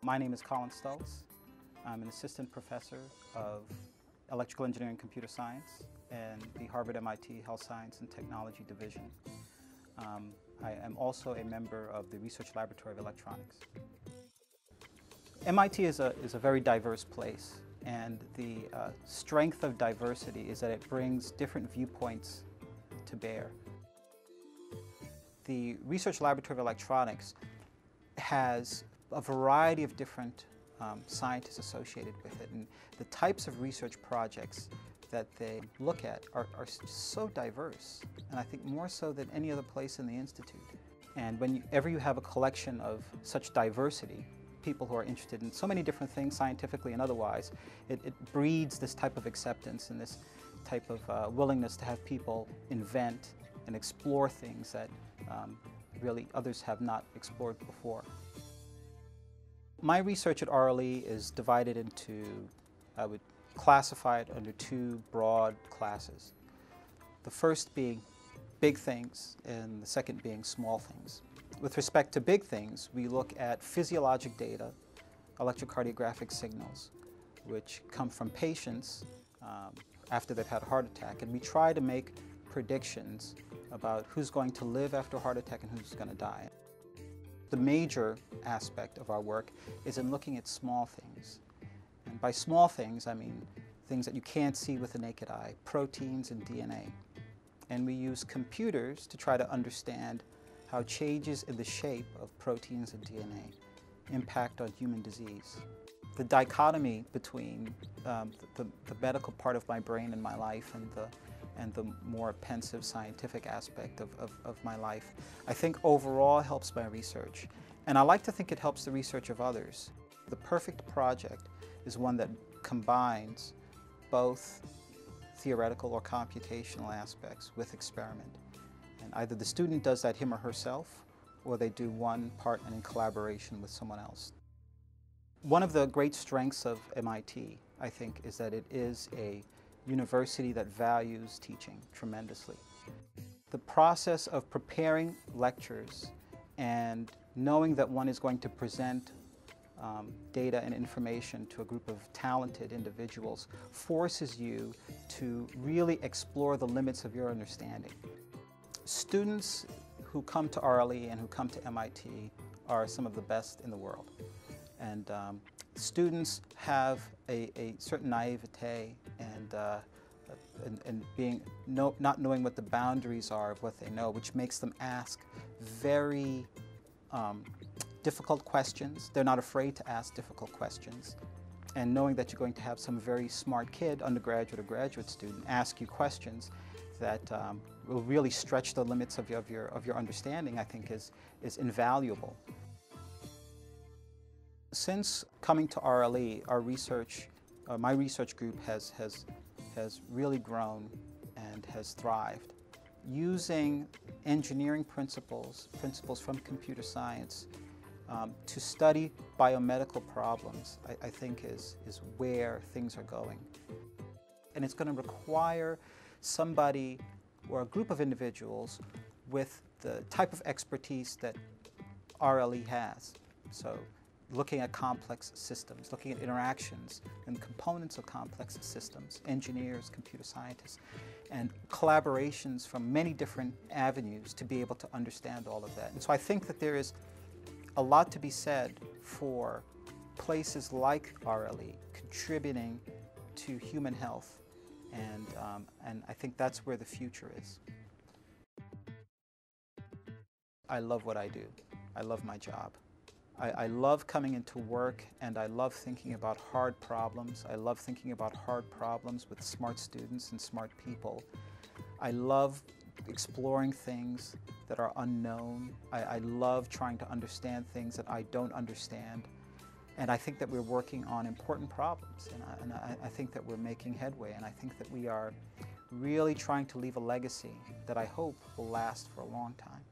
My name is Collin Stultz. I'm an assistant professor of electrical engineering and computer science in the Harvard-MIT Health Science and Technology Division. I am also a member of the Research Laboratory of Electronics. MIT is a very diverse place, and the strength of diversity is that it brings different viewpoints to bear. The Research Laboratory of Electronics has a variety of different scientists associated with it, and the types of research projects that they look at are so diverse, and I think more so than any other place in the Institute. And whenever you have a collection of such diversity, people who are interested in so many different things scientifically and otherwise, it breeds this type of acceptance and this type of willingness to have people invent and explore things that really others have not explored before. My research at RLE is divided into, I would classify it under two broad classes. The first being big things and the second being small things. With respect to big things, we look at physiologic data, electrocardiographic signals, which come from patients after they've had a heart attack, and we try to make predictions about who's going to live after a heart attack and who's going to die. The major aspect of our work is in looking at small things. And by small things, I mean things that you can't see with the naked eye, proteins and DNA. And we use computers to try to understand how changes in the shape of proteins and DNA impact on human disease. The dichotomy between the medical part of my brain and my life and the more pensive scientific aspect of my life, I think overall helps my research. And I like to think it helps the research of others. The perfect project is one that combines both theoretical or computational aspects with experiment. And either the student does that him or herself, or they do one part and in collaboration with someone else. One of the great strengths of MIT, I think, is that it is a university that values teaching tremendously. The process of preparing lectures and knowing that one is going to present data and information to a group of talented individuals forces you to really explore the limits of your understanding. Students who come to RLE and who come to MIT are some of the best in the world. And students have a certain naivete and not knowing what the boundaries are of what they know, which makes them ask very difficult questions. They're not afraid to ask difficult questions. And knowing that you're going to have some very smart kid, undergraduate or graduate student, ask you questions that will really stretch the limits of your understanding, I think is invaluable. Since coming to RLE, our research, my research group has really grown and has thrived. Using engineering principles from computer science to study biomedical problems, I think is where things are going. And it's going to require somebody or a group of individuals with the type of expertise that RLE has. So looking at complex systems, looking at interactions and components of complex systems, engineers, computer scientists, and collaborations from many different avenues to be able to understand all of that. And so I think that there is a lot to be said for places like RLE contributing to human health, and I think that's where the future is. I love what I do. I love my job. I love coming into work, and I love thinking about hard problems. I love thinking about hard problems with smart students and smart people. I love exploring things that are unknown. I love trying to understand things that I don't understand. And I think that we're working on important problems, and I think that we're making headway, and I think that we are really trying to leave a legacy that I hope will last for a long time.